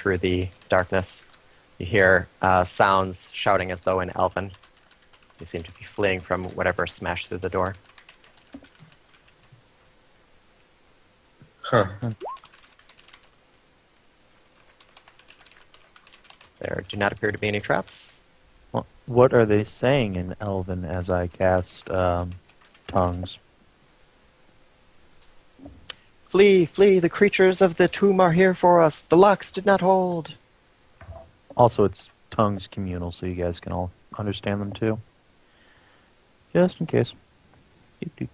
through the darkness. You hear sounds shouting as though in Elven. They seem to be fleeing from whatever smashed through the door. Huh. There do not appear to be any traps. Well, what are they saying in Elven as I cast tongues? Flee, flee, the creatures of the tomb are here for us. The locks did not hold. Also, it's tongues communal, so you guys can all understand them too. Just in case.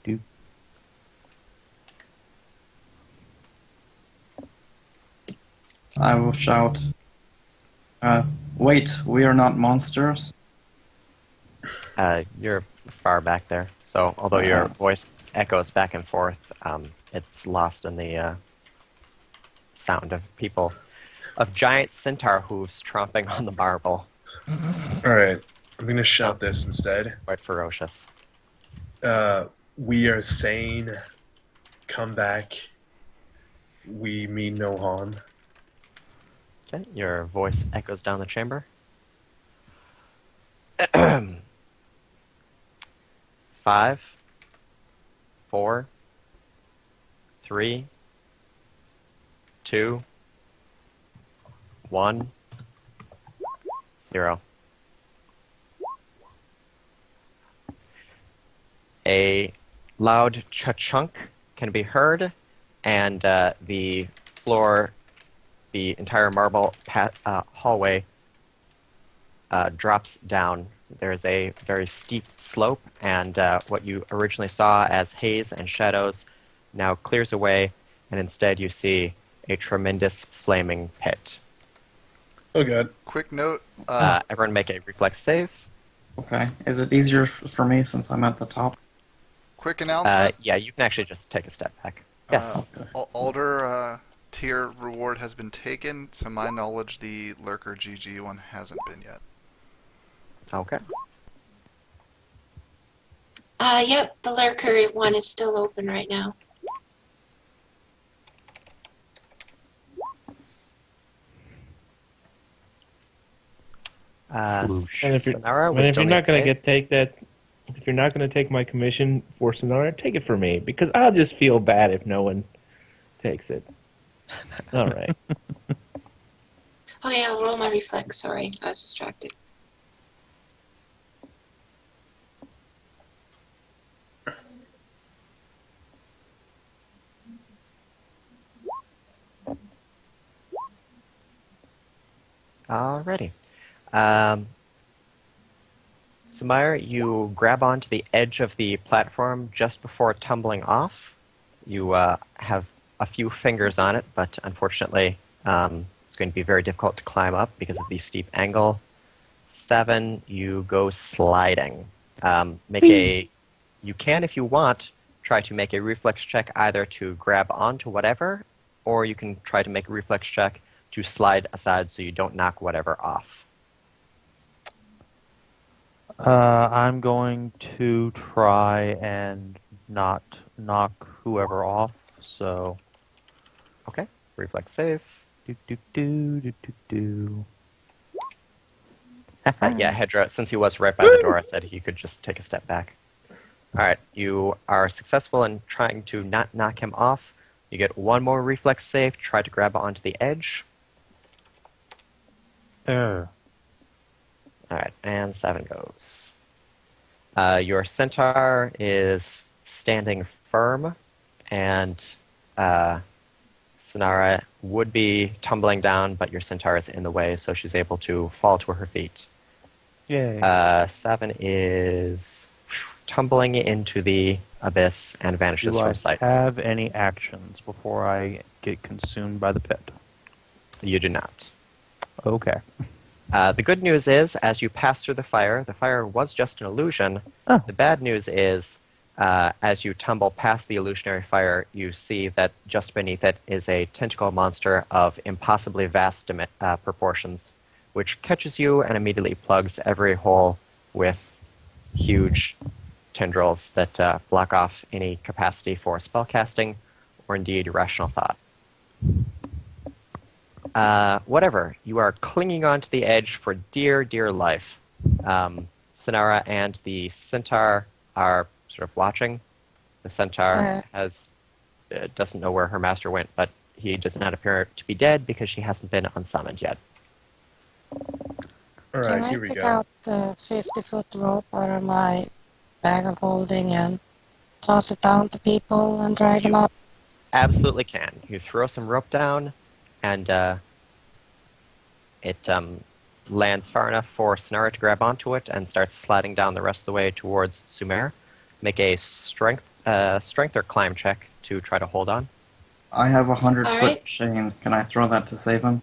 Do. I will shout, wait, we are not monsters. You're far back there, so although your voice echoes back and forth, it's lost in the sound of people, of giant centaur hooves tromping on the marble. Alright, I'm going to shout this instead. Quite ferocious. We are sane. Come back. We mean no harm. Okay, your voice echoes down the chamber. 5, 4, 3, 2, 1, 0. A loud cha-chunk can be heard, and the floor, the entire marble hallway drops down. There's a very steep slope, and what you originally saw as haze and shadows now clears away, and instead you see a tremendous flaming pit. Oh god. Quick note. Everyone make a reflex save. Okay, is it easier for me since I'm at the top? Quick announcement. Yeah, you can actually just take a step back. Yes. Alder tier reward has been taken. To my knowledge, the Lurker GG one hasn't been yet. Okay. Yep, the Lurker one is still open right now. And if you're, Sinarra, we and if still you're need not going save. to take that, if you're not going to take my commission for Sinarra, take it for me because I'll just feel bad if no one takes it. All right. Okay, I'll roll my reflex. Sorry, I was distracted. Alrighty. Sumire, you grab onto the edge of the platform just before tumbling off. You have a few fingers on it, but unfortunately it's going to be very difficult to climb up because of the steep angle. 7, you go sliding. You can, if you want, try to make a reflex check either to grab onto whatever, or you can try to make a reflex check to slide aside so you don't knock whatever off. I'm going to try and not knock whoever off, so... Okay, reflex save. Yeah, Hedra, since he was right by the door, I said he could just take a step back. Alright, you are successful in trying to not knock him off. You get one more reflex save, try to grab onto the edge. Alright, and 7 goes. Your centaur is standing firm, and Sinarra would be tumbling down, but your centaur is in the way, so she's able to fall to her feet. Yay. 7 is tumbling into the abyss and vanishes Do from I sight. have any actions before I get consumed by the pit? You do not. Okay. The good news is, as you pass through the fire was just an illusion. Oh. The bad news is, as you tumble past the illusionary fire, you see that just beneath it is a tentacle monster of impossibly vast proportions, which catches you and immediately plugs every hole with huge tendrils that block off any capacity for spellcasting or indeed rational thought. Whatever. You are clinging onto the edge for dear, dear life. Sinarra and the centaur are sort of watching. The centaur doesn't know where her master went, but he does not appear to be dead because she hasn't been unsummoned yet. All Can right, I here we take go. out the 50-foot rope out of my bag of holding and toss it down to people and drag them up? Absolutely can. You throw some rope down, and it lands far enough for Sinarra to grab onto it and starts sliding down the rest of the way towards Sumer. Make a strength or climb check to try to hold on. I have a 100-foot Alright. chain. Can I throw that to save him?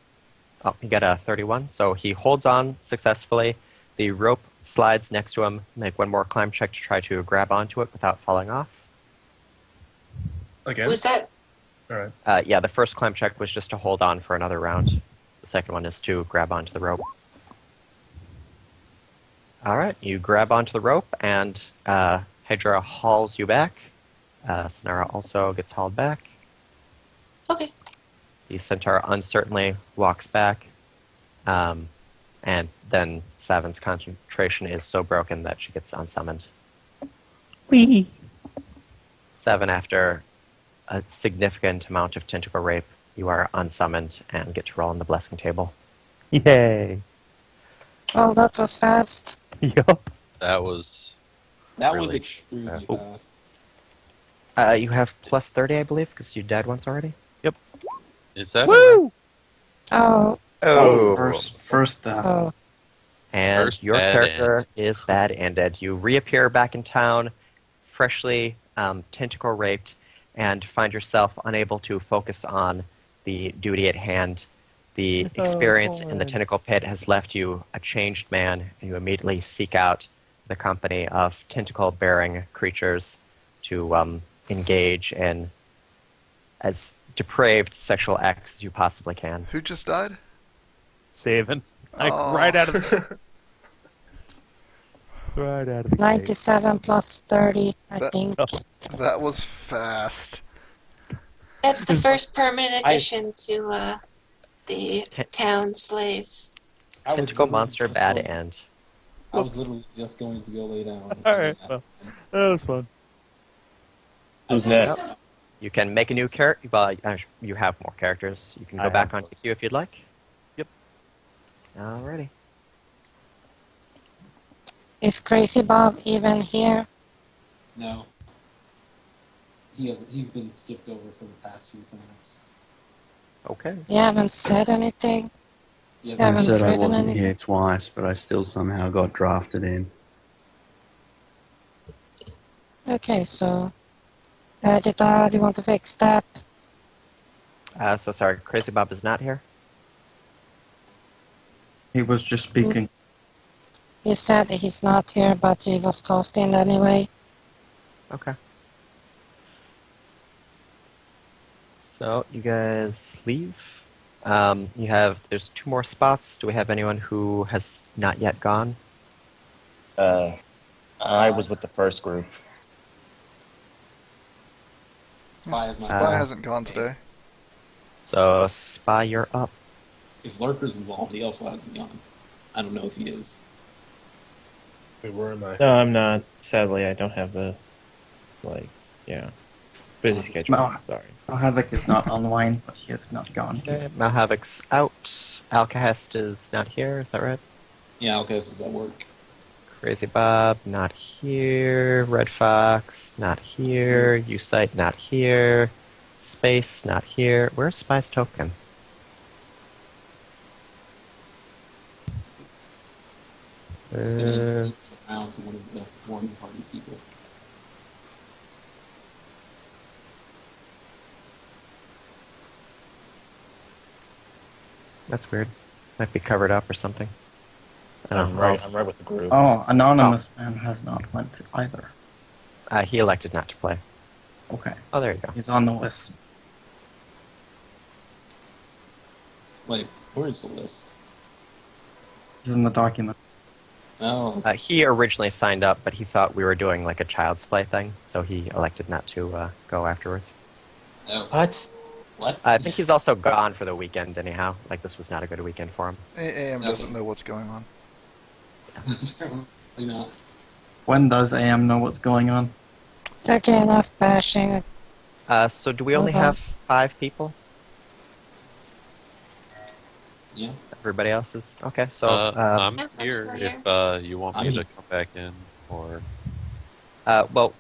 Oh, he got a 31, so he holds on successfully. The rope slides next to him. Make one more climb check to try to grab onto it without falling off. Again? Was that All right. Yeah, the first climb check was just to hold on for another round. The second one is to grab onto the rope. All right, you grab onto the rope, and Hydra hauls you back. Sinarra also gets hauled back. okay? The centaur uncertainly walks back, and then Savin's concentration is so broken that she gets unsummoned. Whee! Savin, after a significant amount of tentacle rape, you are unsummoned and get to roll on the blessing table. Yay! Well, that was fast. Yup. That was That really was extremely oh. fast. You have plus 30, I believe, because you died once already. Is that Woo! Oh, First death. oh. And First your bad character is bad ended. You reappear back in town, freshly tentacle raped, and find yourself unable to focus on the duty at hand. The experience in the God. tentacle pit has left you a changed man, and you immediately seek out the company of tentacle-bearing creatures to engage in as depraved sexual acts as you possibly can. Who just died? Saving. Like, Oh. right out of the right out of the gate. 97 plus 30, I That- think. That was fast. That's the first permanent I- addition to the town slaves. I was Tentacle literally monster just bad going- end. I was literally just going to go lay down. Alright, well, that was fun. Who's next? You can make a new character. Well, you have more characters. You can go I back have onto queue if you'd like. Yep. Alrighty. Is Crazy Bob even here? No. He's been skipped over for the past few times. Okay. You haven't said anything? He I hasn't haven't said I written wasn't anything. here twice, but I still somehow got drafted in. Okay, so... Adjatha, do you want to fix that? So sorry, Crazy Bob is not here. He was just speaking. He said he's not here, but he was tossed in anyway. Okay. So you guys leave. There's 2 more spots. Do we have anyone who has not yet gone? I was with the first group. Spy is not Spy hasn't gone today. So Spy, you're up. If Lurker's involved, he also hasn't gone. I don't know if he is. Wait, where am I? No, I'm not. Sadly, I don't have the, busy schedule. No. Sorry. Havoc is not online, but he has not gone. Okay. Malhavic's out. Alcahest is not here. Is that right? Yeah, okay, this is at work. Crazy Bob, not here. Red Fox, not here. Usite, not here. Space, not here. Where's Spy's token? Sending around to one of the warning party people. That's weird. Might be covered up or something. I don't I'm know. right with the group. Oh, Anonymous Man has not went to either. He elected not to play. Okay, Oh, there you go. he's on the list. Wait, where's the list? He's in the document. Oh, He originally signed up, but he thought we were doing like a child's play thing, so he elected not to go afterwards. oh. What? What? I think he's also gone for the weekend anyhow. Like, this was not a good weekend for him. AM doesn't know what's going on. Apparently not. When does AM know what's going on? Okay, enough bashing. So do we only Hold on. have 5 people? Yeah. Everybody else is okay. So I'm Yeah, I'm here still here. if you want me I'm to here. come back in, or well,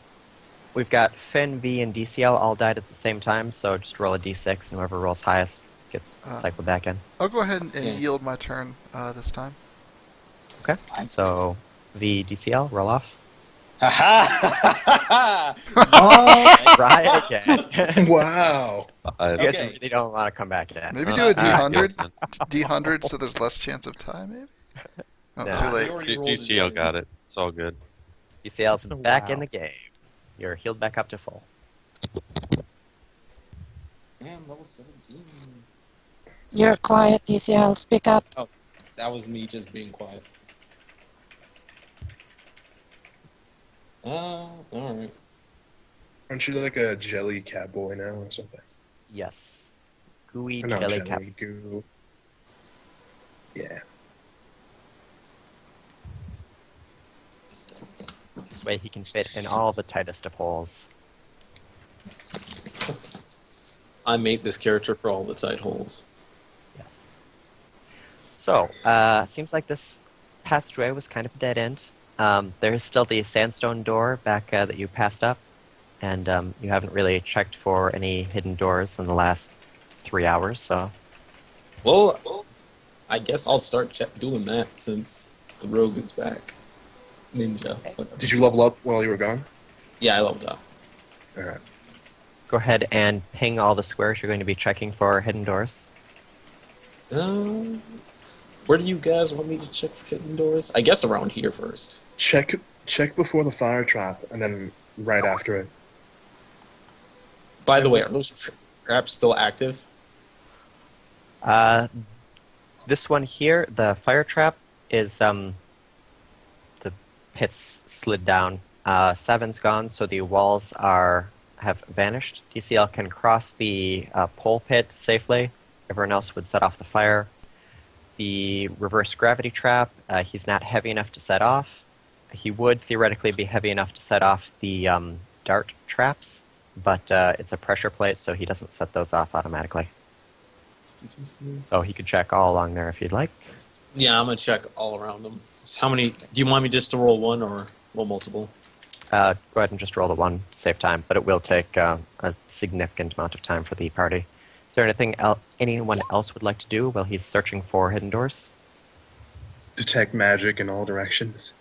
we've got Finn, V, and DCL all died at the same time. So just roll a d6, and whoever rolls highest gets cycled back in. I'll go ahead and Yeah. yield my turn this time. Okay. So V, DCL, roll off. Ha Try again. Wow. You guys Okay. really don't want to come back yet. Maybe do a D100. yes, then. D100 so there's less chance of tie, maybe? Oh, No. too We late. already rolled GCL it. got it. It's all good. DCL's back Wow. in the game. You're healed back up to full. Damn, level 17. You're quiet, DCL. Speak up. That was me just being quiet. Alright. Aren't you like a jelly cat boy now or something? Yes. Gooey Or not jelly jelly, cap. goo. Yeah. This way he can fit in all the tightest of holes. I made this character for all the tight holes. Yes. So, seems like this passageway was kind of a dead end. There is still the sandstone door back that you passed up, and you haven't really checked for any hidden doors in the last 3 hours, so... Well, I guess I'll start doing that since the rogue is back. Ninja. Whatever. Did you level up while you were gone? Yeah, I leveled up. Alright. Go ahead and ping all the squares you're going to be checking for hidden doors. Where do you guys want me to check for hidden doors? I guess around here first. Check before the fire trap, and then right after it. By the way, are those traps still active? This one here, the fire trap, is the pit's slid down. 7's gone, so the walls have vanished. DCL can cross the pole pit safely. Everyone else would set off the fire. The reverse gravity trap, he's not heavy enough to set off. He would theoretically be heavy enough to set off the dart traps, but it's a pressure plate, so he doesn't set those off automatically. So he could check all along there if you'd like. Yeah, I'm gonna check all around them. So how many? Do you want me just to roll one or roll multiple? Go ahead and just roll the one to save time, but it will take a significant amount of time for the party. Is there anything anyone else would like to do while he's searching for hidden doors? Detect magic in all directions.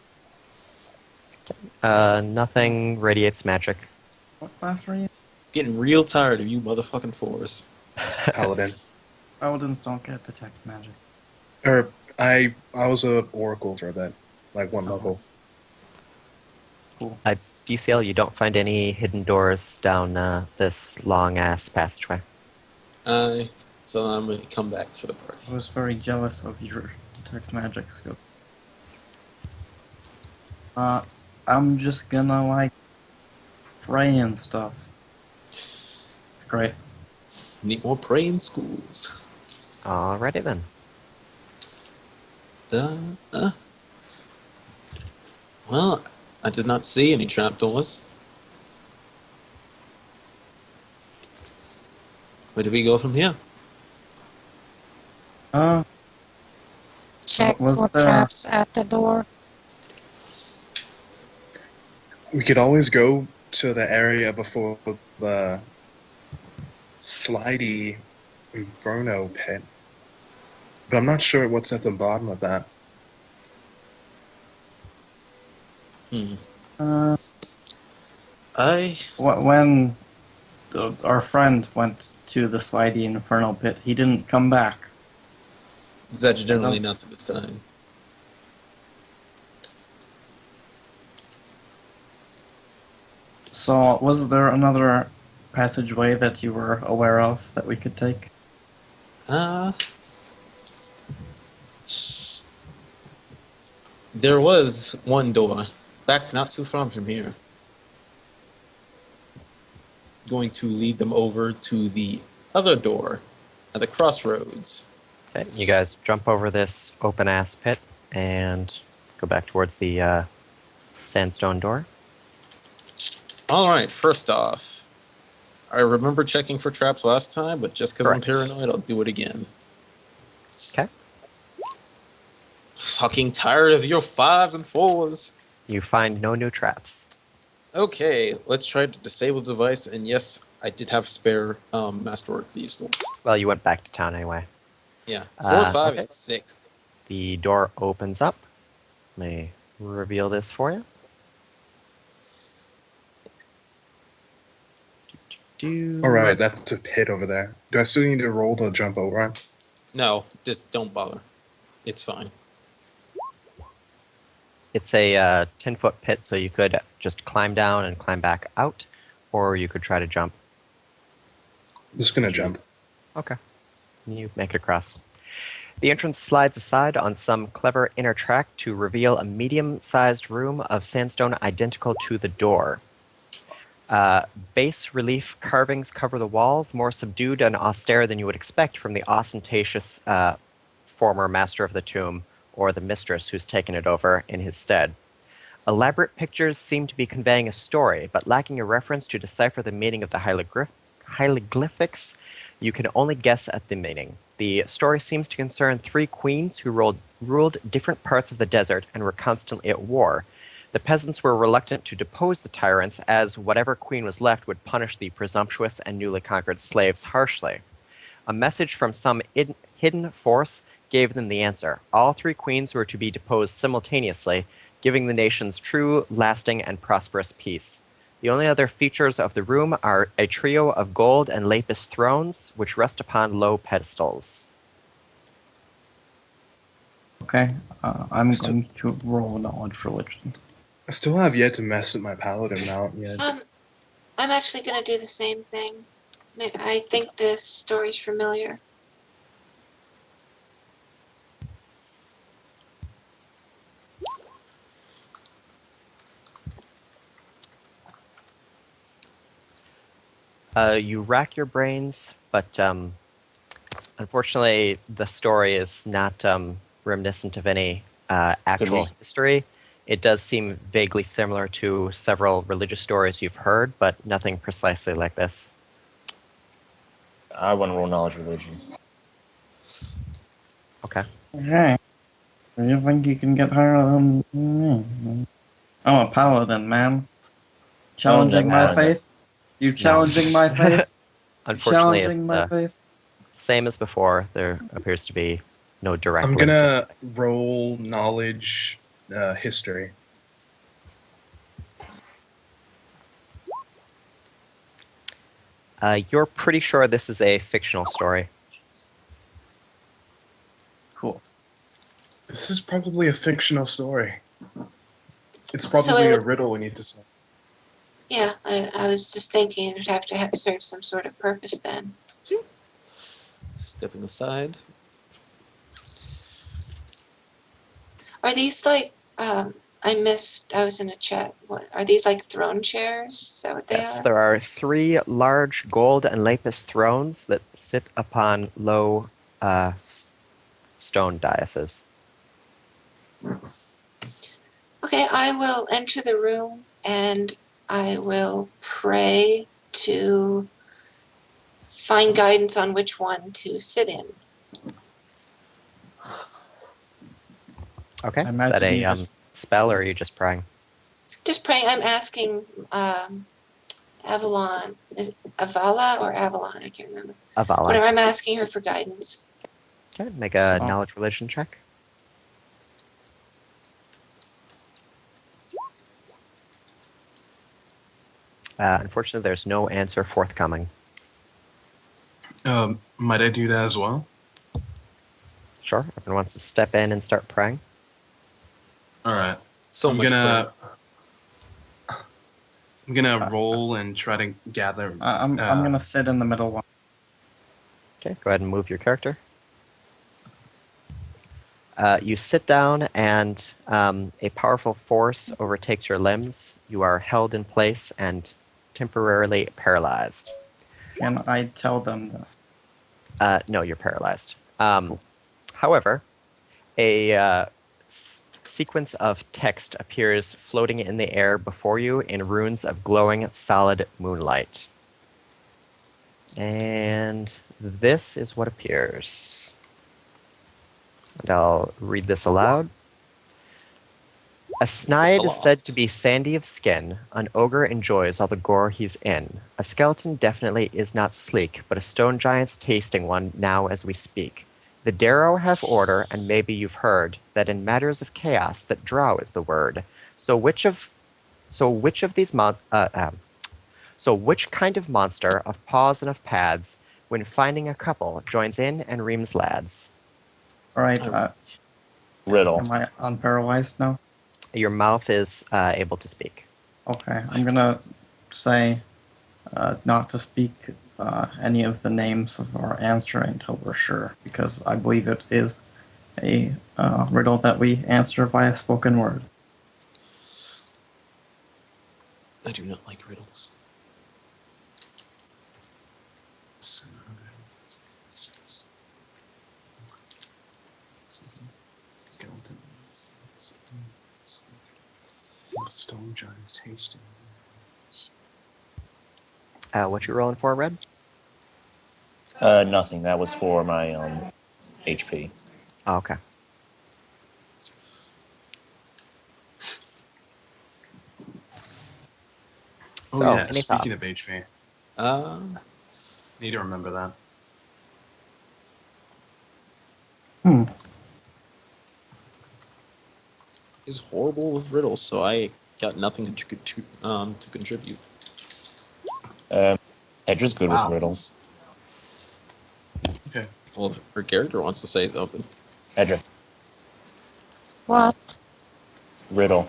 Nothing radiates magic. What class were you? Getting real tired of you motherfucking fours. Paladin. Paladins don't get detect magic. Or I was a oracle for a bit, like one level. Cool. DCL, you don't find any hidden doors down this long-ass passageway. So I'm gonna come back for the party. I was very jealous of your detect magic skill. I'm just gonna like pray and stuff. It's great. Need more praying schools. Alrighty then. Well, I did not see any trapdoors. Where do we go from here? Check Was for there- traps at the door. We could always go to the area before the slidey Inferno pit. But I'm not sure what's at the bottom of that. When our friend went to the slidey infernal pit, he didn't come back. That's generally not a good sign. So, was there another passageway that you were aware of that we could take? There was one door back not too far from here. Going to lead them over to the other door at the crossroads. Okay, you guys jump over this open-ass pit and go back towards the sandstone door. All right, first off, I remember checking for traps last time, but just because I'm Correct. paranoid, I'll do it again. Okay. Fucking tired of your 5s and 4s. You find no new traps. Okay, let's try to disable the device, and yes, I did have spare Masterwork Thieves tools. Well, you went back to town anyway. Yeah, 4, 5, okay. and 6. The door opens up. Let me reveal this for you. Alright, that's a pit over there. Do I still need to roll to jump over it? No, just don't bother. It's fine. It's a 10-foot pit, so you could just climb down and climb back out, or you could try to jump. I'm just gonna jump. Okay. You make it across. The entrance slides aside on some clever inner track to reveal a medium-sized room of sandstone identical to the door. Bas relief carvings cover the walls, more subdued and austere than you would expect from the ostentatious former master of the tomb, or the mistress who's taken it over in his stead. Elaborate pictures seem to be conveying a story, but lacking a reference to decipher the meaning of the hieroglyphics, you can only guess at the meaning. The story seems to concern 3 queens who ruled different parts of the desert and were constantly at war. The peasants were reluctant to depose the tyrants, as whatever queen was left would punish the presumptuous and newly conquered slaves harshly. A message from some hidden force gave them the answer. All 3 queens were to be deposed simultaneously, giving the nations true, lasting, and prosperous peace. The only other features of the room are a trio of gold and lapis thrones, which rest upon low pedestals. Okay, I'm going to roll knowledge religion. I still have yet to mess with my paladin mount yet. I'm actually going to do the same thing. I think this story's familiar. You rack your brains, but unfortunately, the story is not reminiscent of any actual history. It does seem vaguely similar to several religious stories you've heard, but nothing precisely like this. I want to roll knowledge religion. Okay. Okay. You think you can get higher than me? I'm a paladin, man. Challenging my faith? You challenging my faith? Unfortunately, challenging my faith? Same as before. There appears to be no direct I'm link to gonna roll knowledge history. You're pretty sure this is a fictional story. Cool. This is probably a fictional story. It's probably a riddle we need to solve. Yeah, I was just thinking it would have to serve some sort of purpose then. Stepping aside. Are these like, I was in a chat. What, are these like throne chairs? Is that what they Yes, are? there are 3 large gold and lapis thrones that sit upon low stone daises. Okay, I will enter the room and I will pray to find guidance on which one to sit in. Okay, is that a spell, or are you just praying? Just praying. I'm asking Avalon. Is it Avala or Avalon? I can't remember. Avala. Whatever, I'm asking her for guidance. Okay, make a knowledge religion check. Unfortunately, there's no answer forthcoming. Might I do that as well? Sure, everyone wants to step in and start praying. All right. So I'm much gonna roll and try to gather. I'm gonna sit in the middle one. Okay, go ahead and move your character. You sit down, and a powerful force overtakes your limbs. You are held in place and temporarily paralyzed. Can I tell them this? No, you're paralyzed. However, a sequence of text appears floating in the air before you in runes of glowing solid moonlight. And this is what appears. And I'll read this aloud. A snide is said to be sandy of skin. An ogre enjoys all the gore he's in. A skeleton definitely is not sleek, but a stone giant's tasting one now as we speak. The Darrow have order, and maybe you've heard that in matters of chaos that drow is the word. So which kind of monster of paws and of pads, when finding a couple, joins in and reams lads? Alright, Riddle. am I unparalyzed now? Your mouth is able to speak. Okay, I'm gonna say not to speak any of the names of our answer until we're sure, because I believe it is a riddle that we answer via spoken word. I do not like riddles. Stone giant's tasting. What you rolling for, Red? Nothing. That was for my HP. Oh, okay. Oh So, yeah, any speaking of thoughts? HP, need to remember that. He's horrible with riddles, so I got nothing to contribute. Edra's good with riddles. Okay. Well, if her character wants to say something. Edra, What? riddle.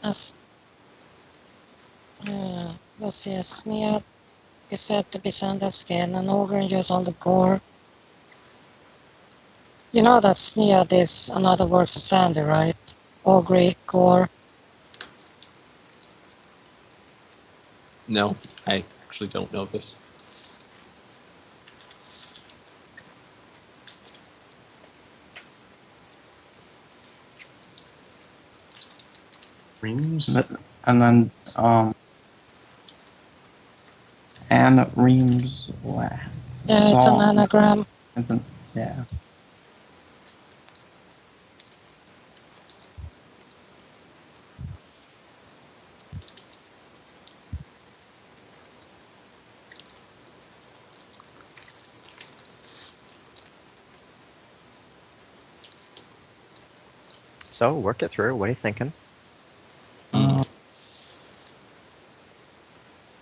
As, let's see, a sneer is said to be sand of skin, an ogre enjoys all the gore. You know that snead is another word for sandy, right? Ogre, gore. No, I actually don't know this. Reams? And then, Anne Reams lads. Yeah, it's an anagram. Yeah. So, work it through. What are you thinking?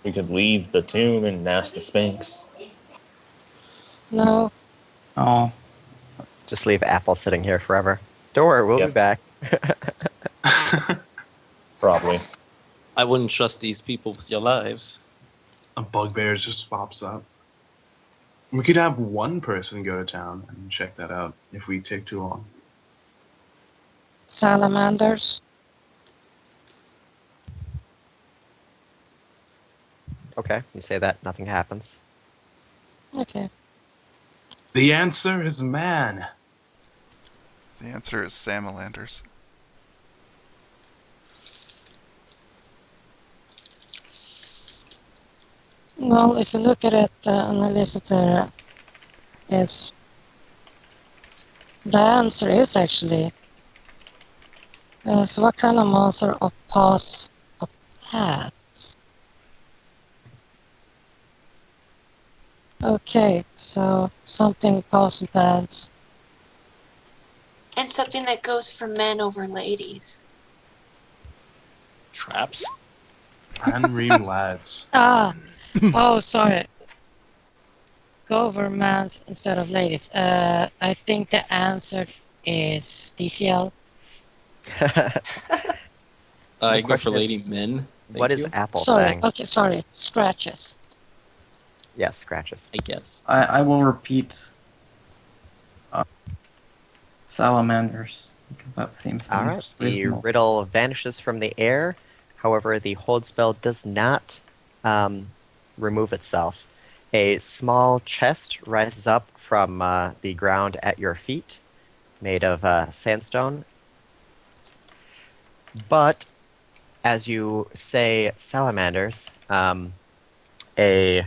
We could leave the tomb and ask the Sphinx. No. Oh. Just leave Apple sitting here forever. Don't worry, we'll be back. Probably. I wouldn't trust these people with your lives. A bugbear just pops up. We could have one person go to town and check that out if we take too long. Salamanders. Okay, you say that, nothing happens. Okay. The answer is man. The answer is Salamanders. Well, if you look at it, analysis there is the answer is actually. So what kind of monster of paws of pads? Okay, so something paws and pads. And something that goes for men over ladies. Traps? Unream lads. Oh, sorry. Governments instead of ladies. I think the answer is DCL. I go for lady men. What is Apple sorry, saying? Okay, sorry. Scratches. Yes, scratches. I guess. I will repeat salamanders, because that seems to be Alright, the reasonable. riddle vanishes from the air. However, the hold spell does not remove itself. A small chest rises up from the ground at your feet, made of sandstone. But as you say salamanders, a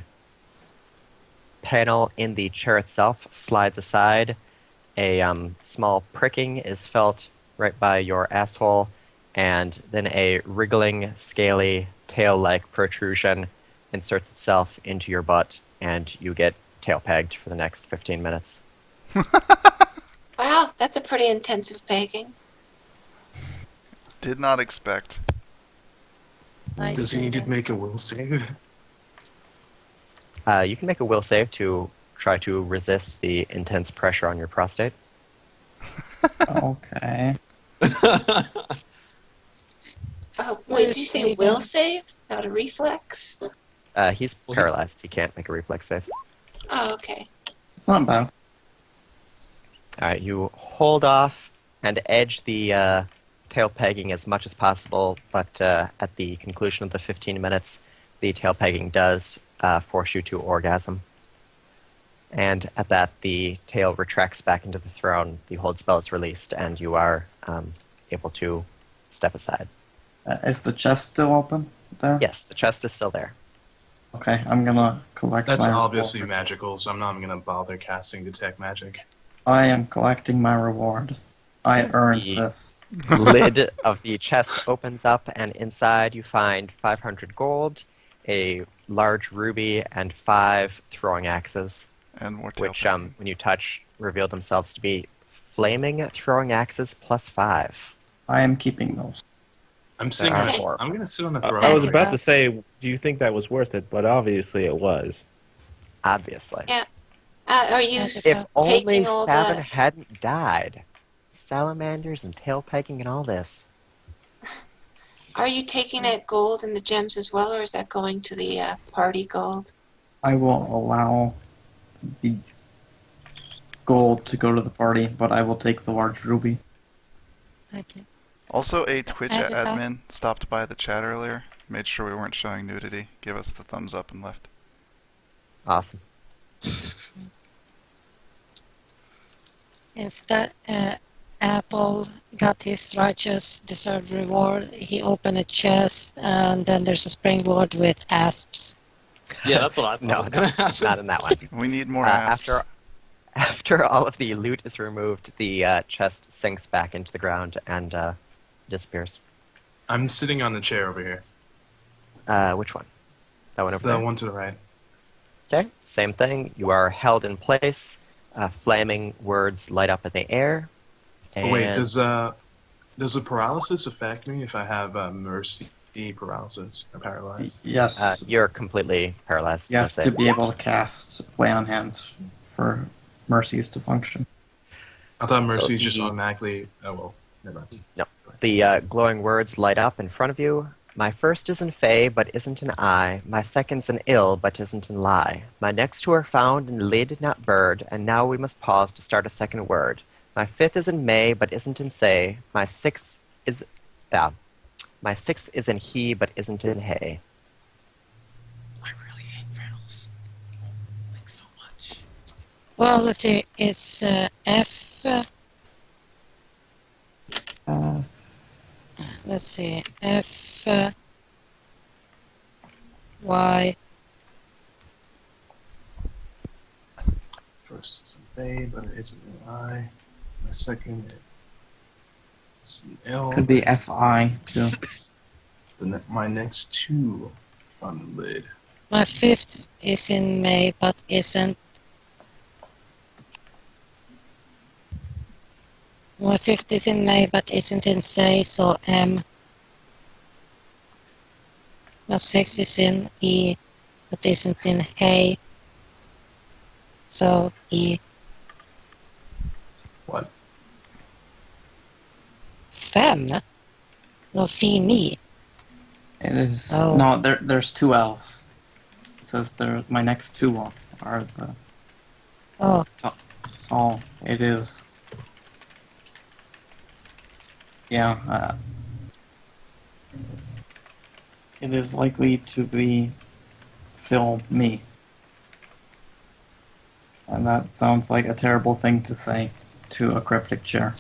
panel in the chair itself slides aside. A small pricking is felt right by your asshole, and then a wriggling, scaly, tail-like protrusion inserts itself into your butt, and you get tail-pegged for the next 15 minutes. Wow, that's a pretty intensive pegging. Did not expect. Does he need to make a will save? You can make a will save to try to resist the intense pressure on your prostate. Okay. Oh, wait, did you say will save, not a reflex? He's paralyzed. He can't make a reflex save. Oh, okay. It's not bad. All right, you hold off and edge the tail pegging as much as possible, but at the conclusion of the 15 minutes, the tail pegging does force you to orgasm. And at that, the tail retracts back into the throne, the hold spell is released, and you are able to step aside. Is the chest still open there? Yes, the chest is still there. Okay, I'm gonna collect That's my obviously reward. magical, so I'm not gonna bother casting Detect Magic. I am collecting my reward. I earned The this. lid of the chest opens up, and inside you find 500 gold, a large ruby, and 5 throwing axes, And more tail which, pegging. when you touch, reveal themselves to be flaming throwing axes plus 5. I am keeping those. I'm sitting. There are On, 4. I'm gonna sit on the throne. I was about to say, do you think that was worth it? But obviously it was. Obviously. Yeah. Are you If only taking all Savin the... hadn't died. Salamanders and tail pegging and all this. Are you taking that gold and the gems as well, or is that going to the party gold? I will allow the gold to go to the party, but I will take the large ruby. Okay. Also, a Twitch Adjatha. admin stopped by the chat earlier, made sure we weren't showing nudity, gave us the thumbs up and left. Awesome. Instead, Apple got his righteous deserved reward. He opened a chest, and then there's a springboard with asps. Yeah, that's what I thought No, was gonna happen. not in that one. We need more asps. After all of the loot is removed, the chest sinks back into the ground and disappears. I'm sitting on the chair over here. Which one? That one over The there? one to the right. Okay, same thing. You are held in place. Flaming words light up in the air. Oh, wait, does the paralysis affect me if I have mercy paralysis or paralyzed? Yes. You're completely paralyzed. You have to be able to cast Lay on Hands for mercies to function. I thought mercy So just the- automatically. Oh well, never mind. No. The glowing words light up in front of you. My first is in Fey, but isn't in I. My second's in Ill, but isn't in Lie. My next two are found in Lid, not Bird, and now we must pause to start a second word. My fifth is in May, but isn't in Say. My sixth is in He, but isn't in Hay. I really hate riddles. Thanks so much. Well, let's see. It's F. Let's see. F. Y. First is in Fey, but it isn't in I. My second is in L. Could be but it's- FI too. My next two on the lid. My fifth is in May, but isn't. My fifth is in May, but isn't in Say, so M. My sixth is in E, but isn't in Hay, so E. What? Fem? No, Fimi. It is Oh. no. There's two L's. It says there. My next two are the. Oh, So it is. Yeah. It is likely to be Phil me. And that sounds like a terrible thing to say to a cryptic chair.